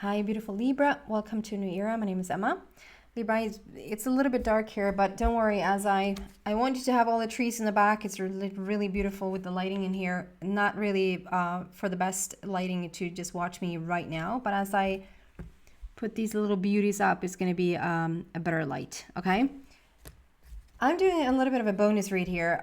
Hi, beautiful Libra. Welcome to a new era. My name is Emma. Libra, it's a little bit dark here, but don't worry. As I want you to have all the trees in the back. It's really beautiful with the lighting in here. Not really for the best lighting to just watch me right now, but as I put these little beauties up, it's going to be a better light. Okay. I'm doing a little bit of a bonus read here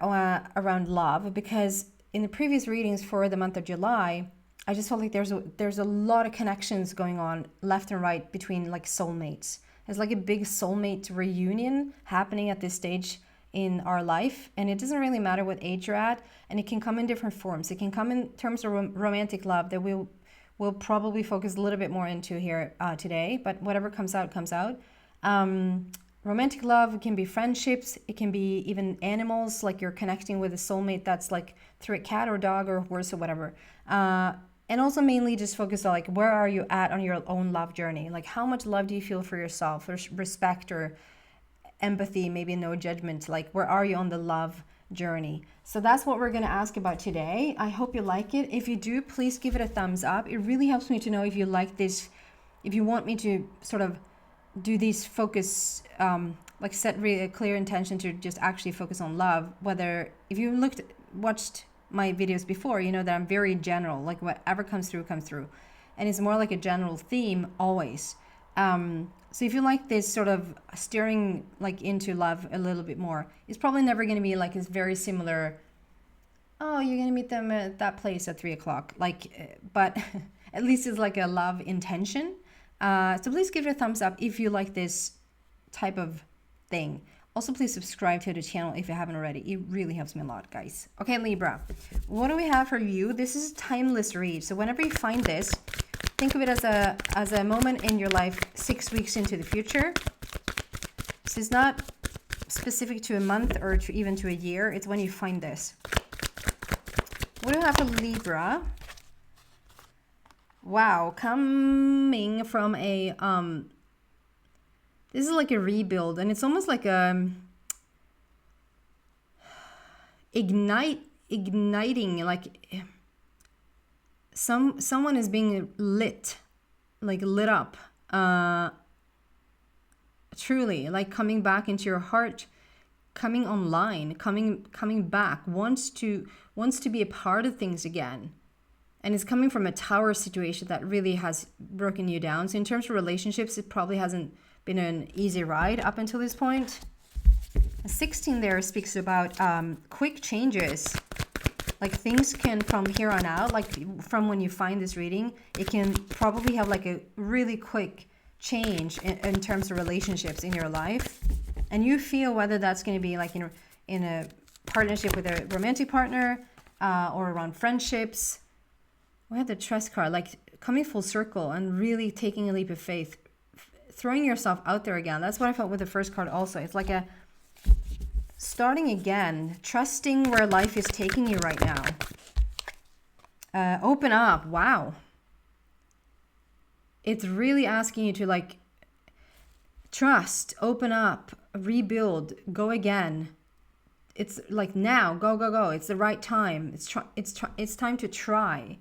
around love because in the previous readings for the month of July, I just felt like there's a lot of connections going on left and right between like soulmates. There's like a big soulmate reunion happening at this stage in our life, and it doesn't really matter what age you're at, and it can come in different forms. It can come in terms of romantic love that we'll probably focus a little bit more into here today, but whatever comes out comes out. Romantic love can be friendships. It can be even animals, like you're connecting with a soulmate that's like through a cat or dog or horse or whatever. And also mainly just focus on like where are you at on your own love journey? Like how much love do you feel for yourself, or respect or empathy, maybe no judgment. Like where are you on the love journey? So that's what we're going to ask about today. I hope you like it. If you do, please give it a thumbs up. It really helps me to know if you like this, if you want me to sort of do these focus, like set really a clear intention to just actually focus on love. Whether if you watched my videos before, you know that I'm very general, like whatever comes through comes through, and it's more like a general theme always. So if you like this sort of steering like into love a little bit more, it's probably never going to be like it's very similar. Oh, you're going to meet them at that place at 3 o'clock, like, but at least it's like a love intention. So please give it a thumbs up if you like this type of thing. Also, please subscribe to the channel if you haven't already. It really helps me a lot, guys. Okay, Libra, what do we have for you? This is a timeless read. So whenever you find this, think of it as a moment in your life 6 weeks into the future. So it's not specific to a month or even to a year. It's when you find this. What do we have for Libra? Wow, coming from a this is like a rebuild, and it's almost like a igniting, like someone is being lit up, truly, like coming back into your heart, coming online, coming back, wants to be a part of things again. And it's coming from a tower situation that really has broken you down. So in terms of relationships, it probably hasn't been an easy ride up until this point. 16 there speaks about quick changes. Like things can, from here on out, like from when you find this reading, it can probably have like a really quick change in terms of relationships in your life. And you feel whether that's going to be like in a partnership with a romantic partner or around friendships. We had the trust card, like coming full circle and really taking a leap of faith, throwing yourself out there again. That's what I felt with the first card also. It's like a starting again, trusting where life is taking you right now. Open up. Wow. It's really asking you to like trust, open up, rebuild, go again. It's like now, go. It's the right time. It's time to try.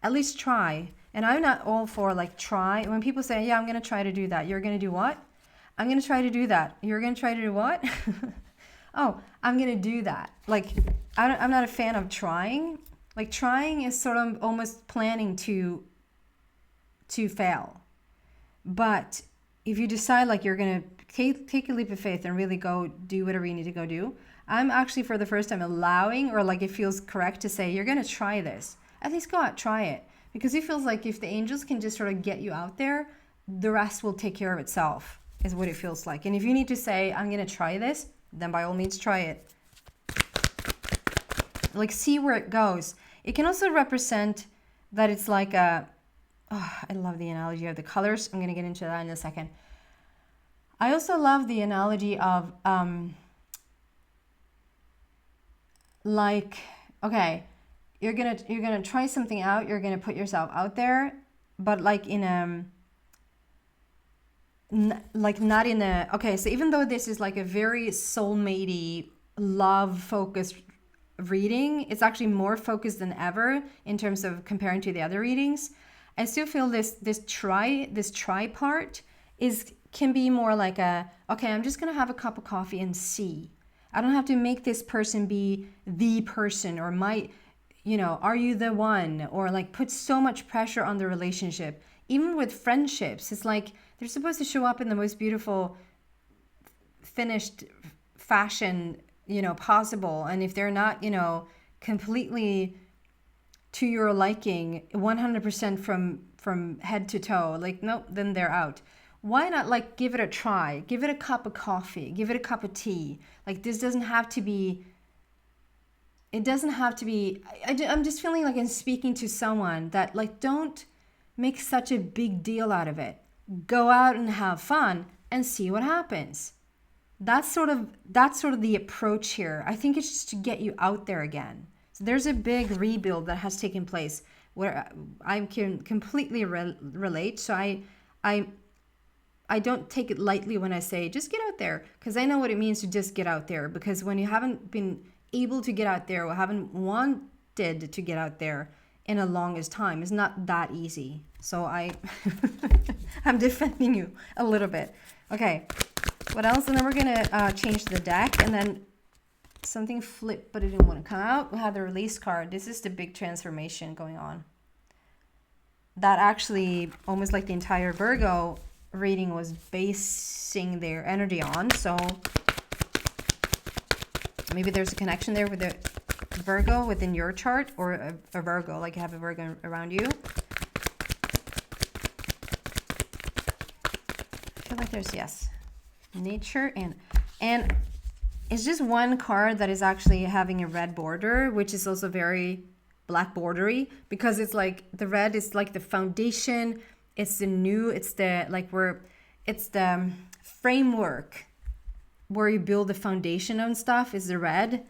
At least try. And I'm not all for like try. When people say, yeah, I'm going to try to do that. You're going to do what? I'm going to try to do that. You're going to try to do what? Oh, I'm going to do that. Like, I'm not a fan of trying. Like trying is sort of almost planning to fail. But if you decide like you're going to take a leap of faith and really go do whatever you need to go do, I'm actually for the first time allowing, or like it feels correct to say, you're going to try this. At least go out, try it. Because it feels like if the angels can just sort of get you out there, the rest will take care of itself, is what it feels like. And if you need to say, I'm going to try this, then by all means try it. Like see where it goes. It can also represent that it's like I love the analogy of the colors. I'm going to get into that in a second. I also love the analogy of like, okay, you're gonna try something out. You're gonna put yourself out there, but like in a not in a okay. So even though this is like a very soulmatey, love focused reading, it's actually more focused than ever in terms of comparing to the other readings. I still feel this try part can be more like okay, I'm just gonna have a cup of coffee and see. I don't have to make this person be the person, or are you the one, or like put so much pressure on the relationship. Even with friendships, it's like they're supposed to show up in the most beautiful finished fashion, possible. And if they're not, completely to your liking 100% from head to toe, like, nope, then they're out. Why not like give it a try, give it a cup of coffee, give it a cup of tea? Like, this doesn't have to be, it doesn't have to be, I'm just feeling like I'm speaking to someone that, like, don't make such a big deal out of it. Go out and have fun and see what happens. That's sort of the approach here. I think it's just to get you out there again. So there's a big rebuild that has taken place where I can completely relate. So I don't take it lightly when I say just get out there, because I know what it means to just get out there. Because when you haven't been able to get out there, or haven't wanted to get out there in a longest time, it's not that easy. So I'm defending you a little bit. Okay, what else? And then we're gonna change the deck, and then something flipped, but it didn't want to come out. We have the release card. This is the big transformation going on. That actually, almost like the entire Virgo reading was basing their energy on. So maybe there's a connection there with the Virgo within your chart, or a Virgo, like you have a Virgo around you. I feel like there's, yes, nature, and it's just one card that is actually having a red border, which is also very black bordery, because it's like the red is like the foundation. It's the new, it's the, like, it's the framework where you build the foundation on stuff is the red.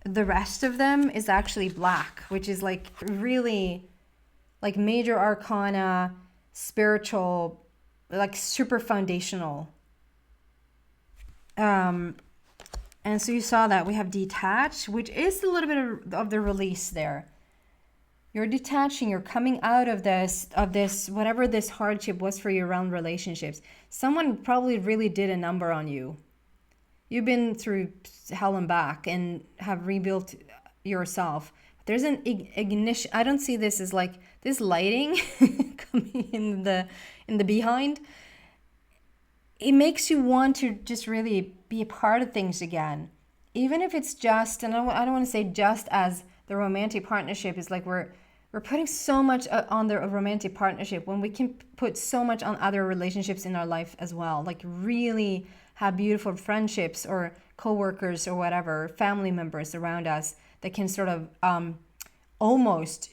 The rest of them is actually black, which is like really like major arcana, spiritual, like super foundational. And so you saw that we have detached, which is a little bit of the release there. You're detaching, you're coming out of this, whatever this hardship was for you around relationships. Someone probably really did a number on you. You've been through hell and back and have rebuilt yourself. There's an ignition. I don't see this as like this lighting coming in the behind. It makes you want to just really be a part of things again. Even if it's just, and I don't want to say just as the romantic partnership is like we're putting so much on the romantic partnership when we can put so much on other relationships in our life as well. Like really have beautiful friendships or coworkers or whatever, family members around us that can sort of almost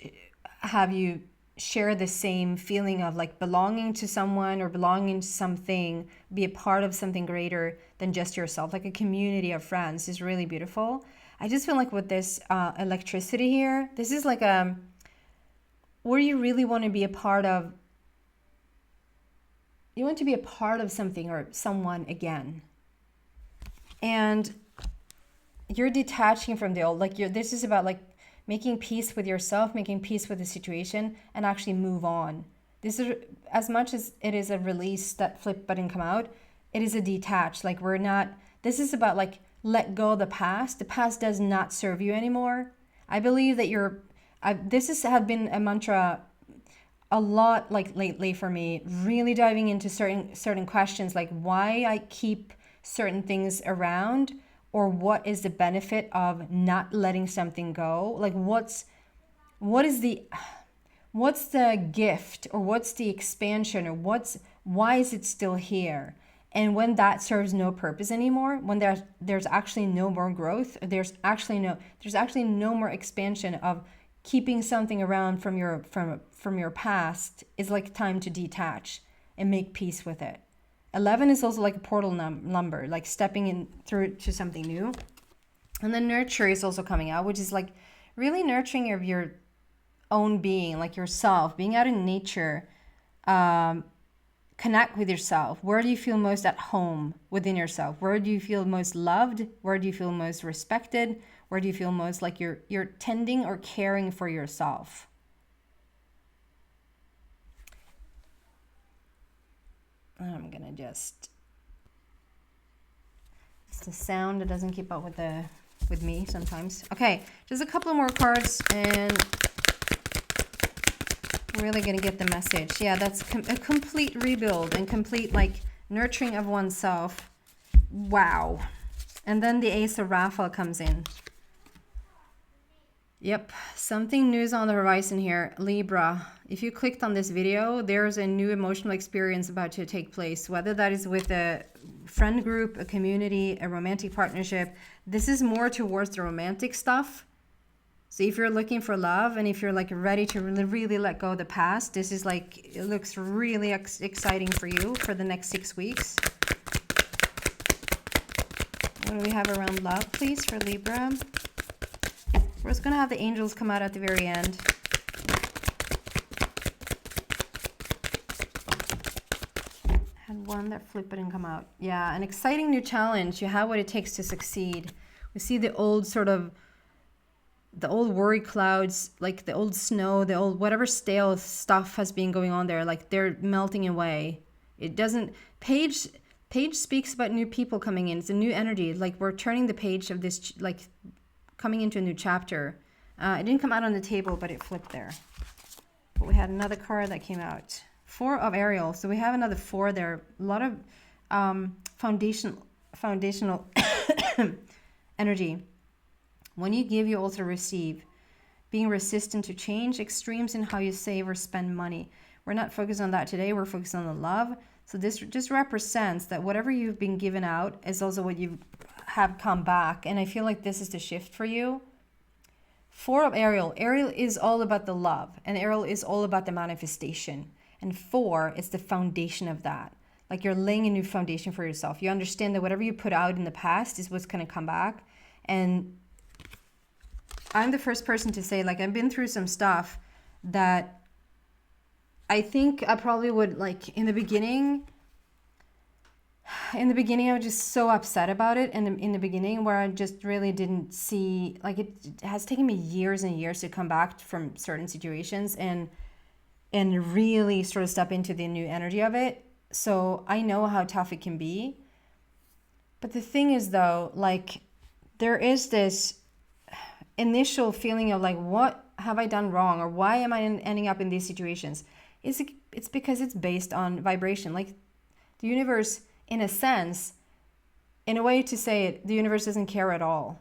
have you share the same feeling of like belonging to someone or belonging to something, be a part of something greater than just yourself. Like a community of friends is really beautiful. I just feel like with this electricity here, this is like where you really want to be a part of. You want to be a part of something or someone again. And you're detaching from the old. Like this is about like making peace with yourself, making peace with the situation, and actually move on. This is, as much as it is a release, that flip button come out, it is a detach. Like this is about like let go of the past. The past does not serve you anymore. I believe that this has been a mantra a lot like lately for me, really diving into certain questions, like why I keep certain things around, or what is the benefit of not letting something go? Like what's the gift, or what's the expansion, or why is it still here? And when that serves no purpose anymore, when there's actually no more growth, there's actually no more expansion of keeping something around from your past, is like time to detach and make peace with it. 11 is also like a portal number, like stepping in through to something new. And then nurture is also coming out, which is like really nurturing of your own being, like yourself, being out in nature, connect with yourself. Where do you feel most at home within yourself? Where do you feel most loved? Where do you feel most respected? Where do you feel most like you're tending or caring for yourself? I'm gonna just, it's the sound that doesn't keep up with me sometimes. Okay, just a couple more cards and really gonna get the message. Yeah, that's a complete rebuild and complete like nurturing of oneself. Wow. And then the Ace of Raphael comes in. Yep, something new is on the horizon here. Libra, if you clicked on this video, there's a new emotional experience about to take place, whether that is with a friend group, a community, a romantic partnership. This is more towards the romantic stuff. So if you're looking for love and if you're like ready to really let go of the past, this is like, it looks really exciting for you for the next 6 weeks. What do we have around love, please, for Libra? We're just going to have the angels come out at the very end. Had one that flipped and come out. Yeah, an exciting new challenge. You have what it takes to succeed. We see the old sort of, the old worry clouds, like the old snow, the old whatever stale stuff has been going on there, like they're melting away. It doesn't, Page speaks about new people coming in. It's a new energy. Like we're turning the page of this, like coming into a new chapter. It didn't come out on the table, but it flipped there. But we had another card that came out. 4 of Ariel. So we have another 4 there. A lot of foundational energy. When you give, you also receive. Being resistant to change, extremes in how you save or spend money. We're not focused on that today. We're focused on the love. So this just represents that whatever you've been given out is also what you have come back. And I feel like this is the shift for you. 4 of Ariel. Ariel is all about the love. And Ariel is all about the manifestation. And 4 is the foundation of that. Like you're laying a new foundation for yourself. You understand that whatever you put out in the past is what's going to come back. And I'm the first person to say, like, I've been through some stuff that I think I probably would, like, in the beginning, I was just so upset about it. And in the beginning where I just really didn't see, like, it has taken me years and years to come back from certain situations and really sort of step into the new energy of it. So I know how tough it can be. But the thing is, though, like, there is this initial feeling of like, what have I done wrong, or why am I ending up in these situations? It's because it's based on vibration. Like the universe, in a sense, in a way to say it, the universe doesn't care at all.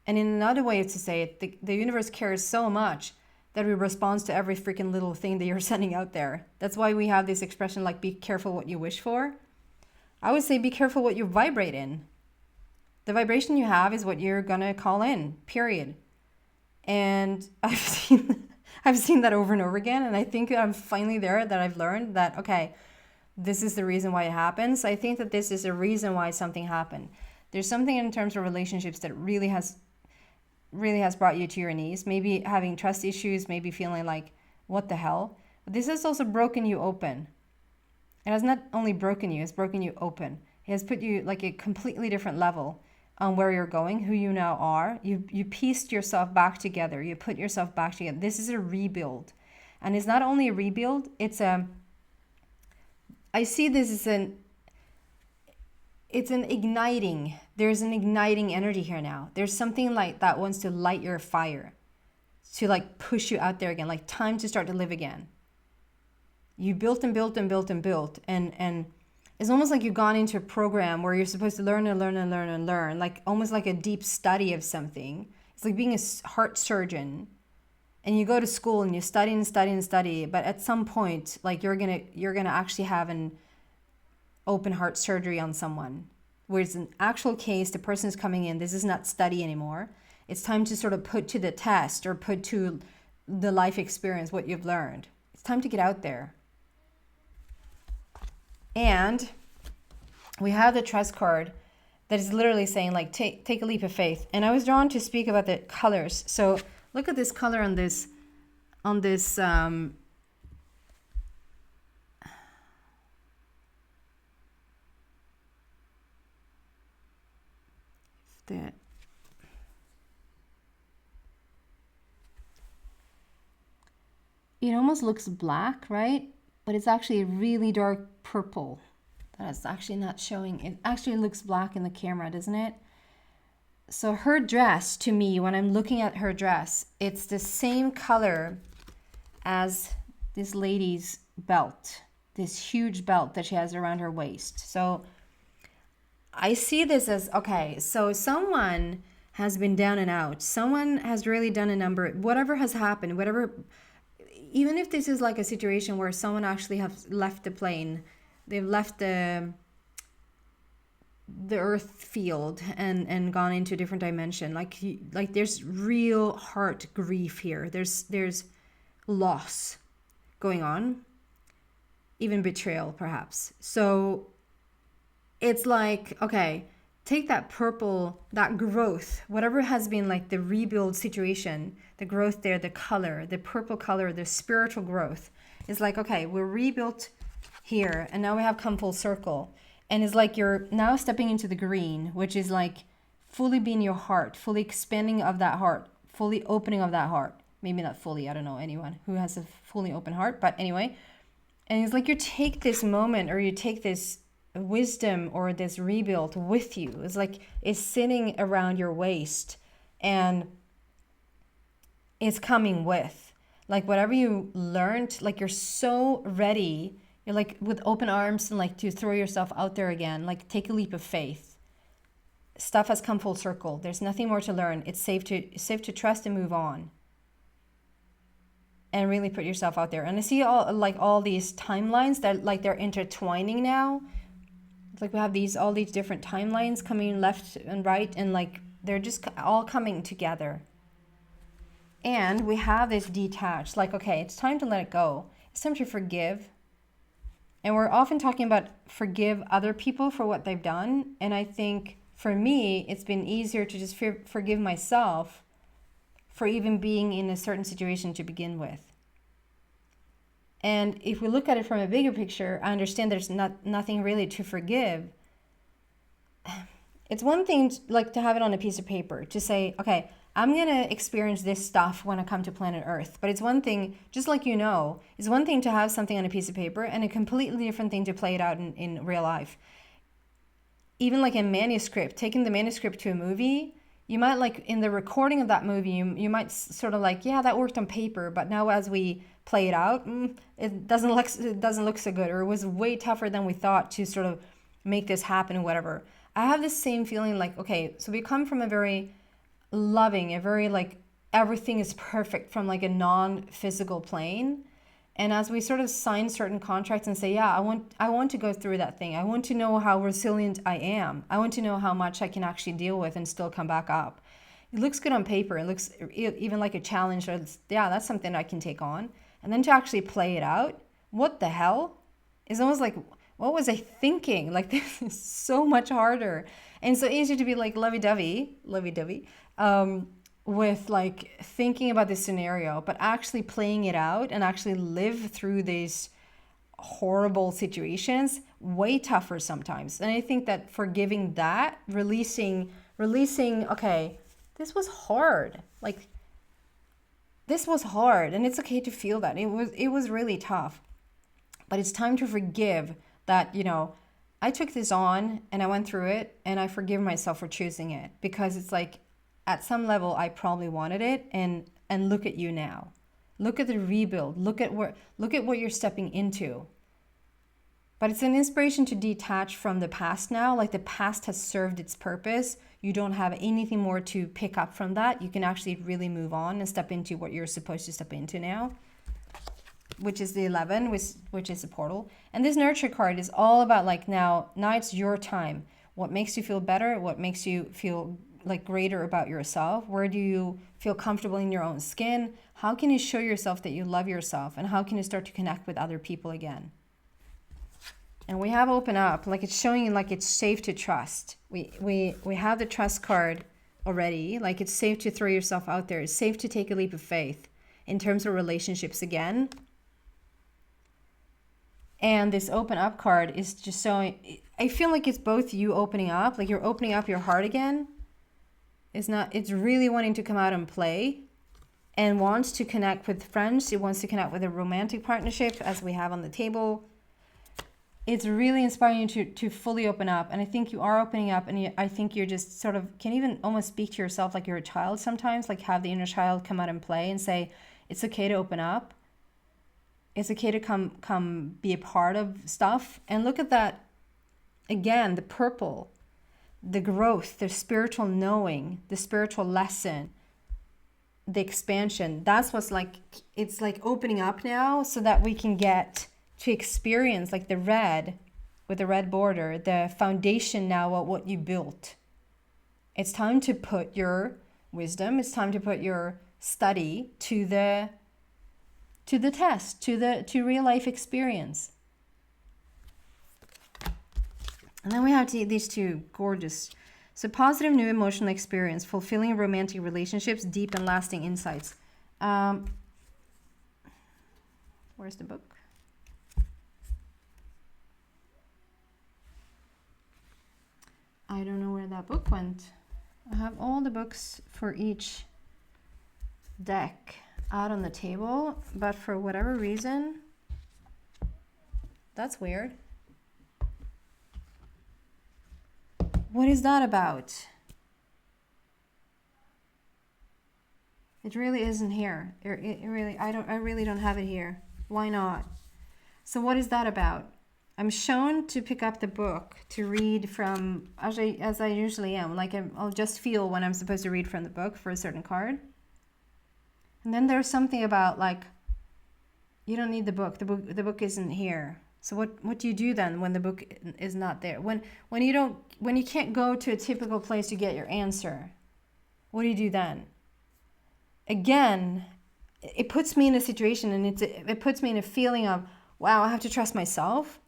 And in another way to say it, the universe cares so much that it responds to every freaking little thing that you're sending out there. That's why we have this expression like, be careful what you wish for. I would say be careful what you vibrate in. The vibration you have is what you're gonna call in, period. And I've seen that over and over again. And I think I'm finally there, that I've learned that, okay, this is the reason why it happens. I think that this is a reason why something happened. There's something in terms of relationships that really has brought you to your knees. Maybe having trust issues, maybe feeling like, what the hell? But this has also broken you open. It has not only broken you, it's broken you open. It has put you like a completely different level on where you're going, who you now are. You pieced yourself back together. You put yourself back together. This is a rebuild. And it's not only a rebuild, I see this as it's an igniting. There's an igniting energy here now. There's something like that wants to light your fire, to like push you out there again, like time to start to live again. You built and built and built and built, and it's almost like you've gone into a program where you're supposed to learn and learn and learn and learn, like almost like a deep study of something. It's like being a heart surgeon, and you go to school and you study and study and study, but at some point, like you're gonna actually have an open heart surgery on someone, where it's an actual case. The person is coming in. This is not study anymore. It's time to sort of put to the test or put to the life experience what you've learned. It's time to get out there. And we have the trust card that is literally saying like, take a leap of faith. And I was drawn to speak about the colors. So look at this color on this it almost looks black, right? But it's actually a really dark purple. That's actually not showing. It actually looks black in the camera, doesn't it? So her dress, to me, when I'm looking at her dress, it's the same color as this lady's belt, this huge belt that she has around her waist. So I see this as, okay, so someone has been down and out. Someone has really done a number, whatever has happened, whatever, even if this is like a situation where someone actually has left the plane, they've left the earth field and gone into a different dimension. Like there's real heart grief here. There's loss going on, even betrayal perhaps. So it's like, okay, take that purple, that growth, whatever has been like the rebuild situation, the growth there, the color, the purple color, the spiritual growth. It's like, okay, we're rebuilt here and now we have come full circle. And it's like you're now stepping into the green, which is like fully being your heart, fully expanding of that heart, fully opening of that heart. Maybe not fully, I don't know anyone who has a fully open heart, but anyway. And it's like you take this moment or you take this wisdom or this rebuild with you. It's like it's sitting around your waist and it's coming with. Like whatever you learned, like you're so ready. You're like with open arms and like to throw yourself out there again, like take a leap of faith. Stuff has come full circle. There's nothing more to learn. It's safe to trust and move on. And really put yourself out there. And I see all these timelines that like they're intertwining now. It's like we have all these different timelines coming left and right, and like they're just all coming together. And we have this detached, like, okay, it's time to let it go. It's time to forgive. And we're often talking about forgive other people for what they've done. And I think for me, it's been easier to just forgive myself for even being in a certain situation to begin with. And if we look at it from a bigger picture, I understand there's nothing really to forgive. It's one thing to have it on a piece of paper, to say, okay, I'm going to experience this stuff when I come to planet Earth. But it's one thing, just like it's one thing to have something on a piece of paper and a completely different thing to play it out in real life. Even like a manuscript, taking the manuscript to a movie, you might like in the recording of that movie, you might sort of like, yeah, that worked on paper, but now as we play it out, it doesn't look so good, or it was way tougher than we thought to sort of make this happen, whatever. I have this same feeling like, okay, so we come from a very loving, a very like everything is perfect from like a non-physical plane. And as we sort of sign certain contracts and say, yeah, I want to go through that thing. I want to know how resilient I am. I want to know how much I can actually deal with and still come back up. It looks good on paper. It looks even like a challenge. Or yeah, that's something I can take on. And then to actually play it out, what the hell? It's almost like, what was I thinking? Like, this is so much harder. And so easy to be like lovey-dovey, with like thinking about this scenario, but actually playing it out and actually live through these horrible situations, way tougher sometimes. And I think that forgiving that, releasing, okay, this was hard. Like, this was hard, and it's okay to feel that. It was really tough. But it's time to forgive that, I took this on and I went through it, and I forgive myself for choosing it, because it's like, at some level, I probably wanted it, and look at you now. Look at the rebuild. Look at what you're stepping into. But it's an inspiration to detach from the past now. Like, the past has served its purpose. You don't have anything more to pick up from that. You can actually really move on and step into what you're supposed to step into now, which is the 11, which is a portal. And this nurture card is all about like now it's your time. What makes you feel better? What makes you feel like greater about yourself? Where do you feel comfortable in your own skin? How can you show yourself that you love yourself? And how can you start to connect with other people again? And we have open up, like it's showing like it's safe to trust. We have the trust card already. Like, it's safe to throw yourself out there. It's safe to take a leap of faith in terms of relationships again. And this open up card is just showing, I feel like it's both you opening up, like you're opening up your heart again. It's really wanting to come out and play, and wants to connect with friends. It wants to connect with a romantic partnership, as we have on the table. it's really inspiring you to fully open up. And I think you are opening up, and I think you're just sort of can even almost speak to yourself like you're a child sometimes, like have the inner child come out and play and say, it's okay to open up. It's okay to come be a part of stuff. And look at that again, the purple, the growth, the spiritual knowing, the spiritual lesson, the expansion. That's what's like, it's like opening up now so that we can get to experience like the red with the red border, the foundation now of what you built. It's time to put your wisdom, it's time to put your study to the test, to real life experience. And then we have these two gorgeous. So positive new emotional experience, fulfilling romantic relationships, deep and lasting insights. Where's the book? I don't know where that book went. I have all the books for each deck out on the table, but for whatever reason, that's weird. What is that about? It really isn't here. It really, I really don't have it here. Why not? So what is that about? I'm shown to pick up the book to read from, as I usually am. Like I'll just feel when I'm supposed to read from the book for a certain card. And then there's something about like, you don't need the book. The book isn't here. So what do you do then when the book is not there? When you can't go to a typical place to get your answer, what do you do then? Again, it puts me in a situation, and it puts me in a feeling of, wow, I have to trust myself.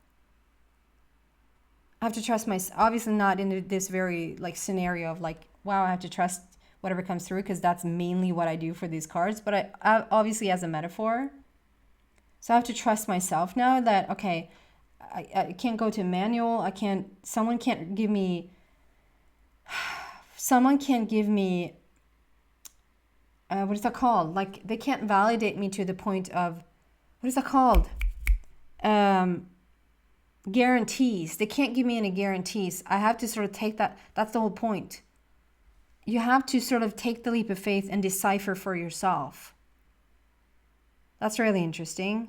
I have to trust myself. Obviously not in this very like scenario of like, wow, I have to trust whatever comes through, because that's mainly what I do for these cards. But I obviously as a metaphor. So I have to trust myself now that, okay, I can't go to a manual. Someone can't give me, what is that called? Like they can't validate me to the point of, what is that called? Guarantees. They can't give me any guarantees. I have to sort of take that. That's the whole point. You have to sort of take the leap of faith and decipher for yourself. That's really interesting.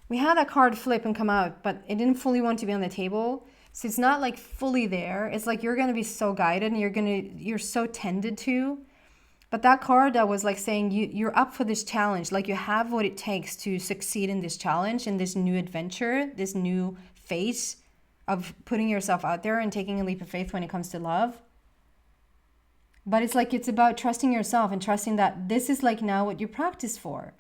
We had a card flip and come out, but it didn't fully want to be on the table. So it's not like fully there. It's like you're going to be so guided and you're so tended to. But that card that was like saying you're up for this challenge. Like you have what it takes to succeed in this challenge, in this new adventure, this new phase of putting yourself out there and taking a leap of faith when it comes to love. But it's like, it's about trusting yourself and trusting that this is like now what you practice for.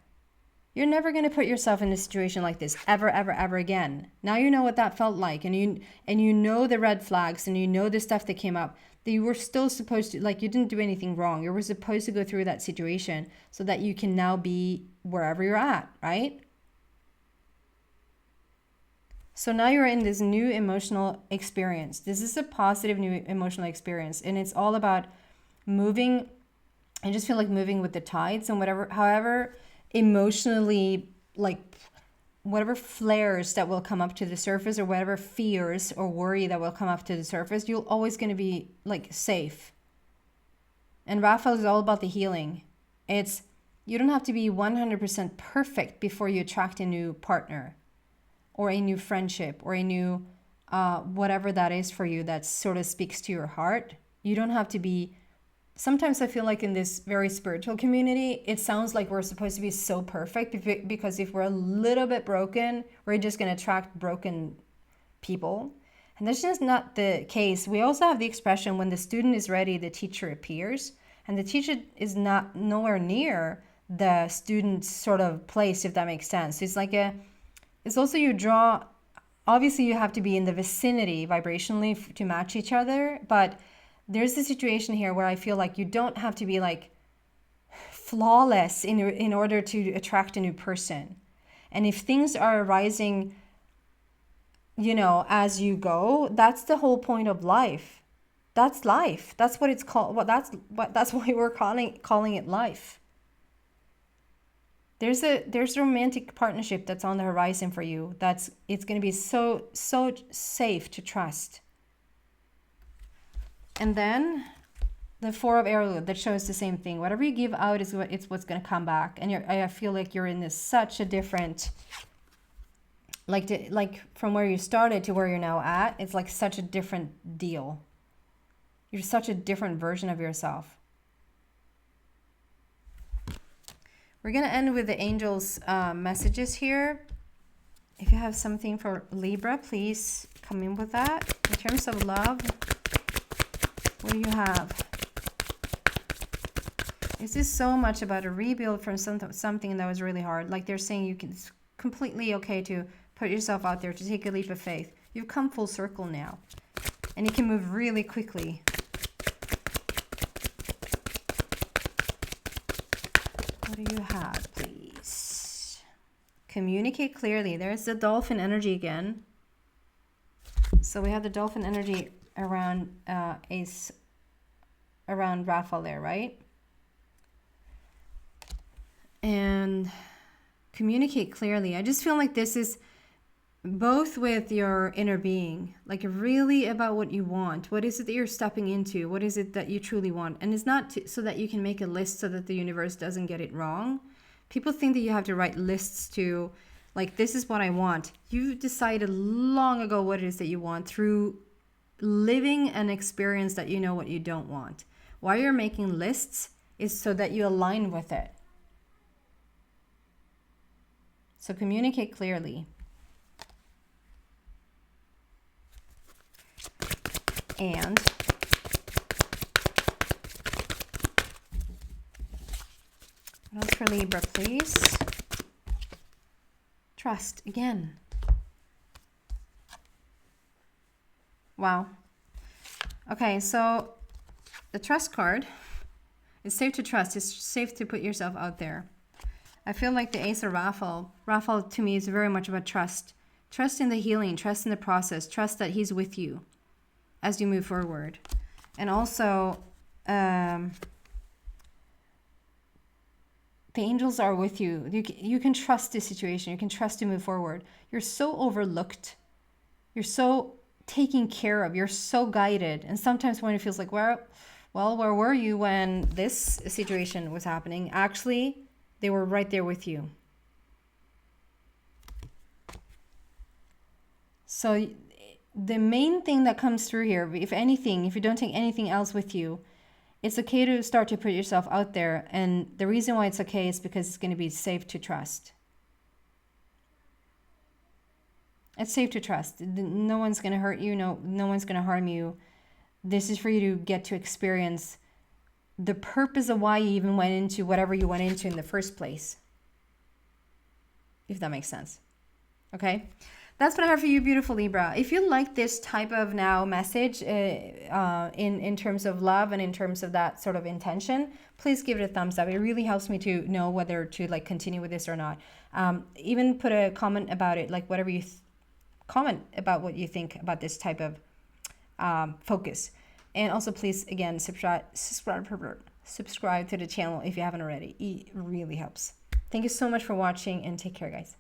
You're never going to put yourself in a situation like this ever, ever, ever again. Now you know what that felt like, and you know the red flags, and you know the stuff that came up, that you were still supposed to, like, you didn't do anything wrong. You were supposed to go through that situation so that you can now be wherever you're at, right? So now you're in this new emotional experience. This is a positive new emotional experience, and it's all about moving. I just feel like moving with the tides, and however emotionally, like whatever flares that will come up to the surface, or whatever fears or worry that will come up to the surface, you're always going to be like safe. And Raphael is all about the healing. You don't have to be 100% perfect before you attract a new partner or a new friendship or a new whatever that is for you that sort of speaks to your heart. You don't have to be. Sometimes I feel like in this very spiritual community, it sounds like we're supposed to be so perfect, because if we're a little bit broken, we're just going to attract broken people. And that's just not the case. We also have the expression, when the student is ready, the teacher appears. And the teacher is nowhere near the student's sort of place, if that makes sense. It's like it's also obviously you have to be in the vicinity vibrationally to match each other, but there's a situation here where I feel like you don't have to be like flawless in order to attract a new person. And if things are arising, as you go, that's the whole point of life. That's life. That's what it's called. That's why we're calling it life. there's a romantic partnership that's on the horizon for you. It's going to be so safe to trust. And then the Four of Arrows, that shows the same thing. Whatever you give out is what's going to come back. And I feel like you're in this such a different, like from where you started to where you're now at, it's like such a different deal. You're such a different version of yourself. We're going to end with the angels' messages here. If you have something for Libra, please come in with that. In terms of love, what do you have? Is this so much about a rebuild from something that was really hard? Like they're saying it's completely okay to put yourself out there, to take a leap of faith. You've come full circle now. And you can move really quickly. What do you have, please? Communicate clearly. There's the dolphin energy again. So we have the dolphin energy around around Raphael there, right? And communicate clearly. I just feel like this is both with your inner being, like really about what you want. What is it that you're stepping into? What is it that you truly want? And it's not so that you can make a list so that the universe doesn't get it wrong. People think that you have to write lists to, like, this is what I want. You decided long ago what it is that you want through living an experience that you know what you don't want. Why you're making lists is so that you align with it. So communicate clearly. And what else for Libra, please? Trust again. Wow. Okay, so the trust card, it's safe to trust. It's safe to put yourself out there. I feel like the Ace of Raphael. Raphael to me is very much about trust. Trust in the healing, trust in the process, trust that he's with you as you move forward. And also, the angels are with you. You can trust this situation. You can trust to move forward. You're so overlooked. You're so taken care of. You're so guided. And sometimes when it feels like, well, where were you when this situation was happening? Actually, they were right there with you. So the main thing that comes through here, if anything, if you don't take anything else with you, it's okay to start to put yourself out there. And the reason why it's okay is because it's going to be safe to trust. It's safe to trust. No one's going to hurt you. No one's going to harm you. This is for you to get to experience the purpose of why you even went into whatever you went into in the first place. If that makes sense. Okay? That's what I have for you, beautiful Libra. If you like this type of now message in terms of love and in terms of that sort of intention, please give it a thumbs up. It really helps me to know whether to like continue with this or not. Even put a comment about it, like whatever you comment about what you think about this type of focus. And also please, again, subscribe to the channel if you haven't already. It really helps. Thank you so much for watching and take care, guys.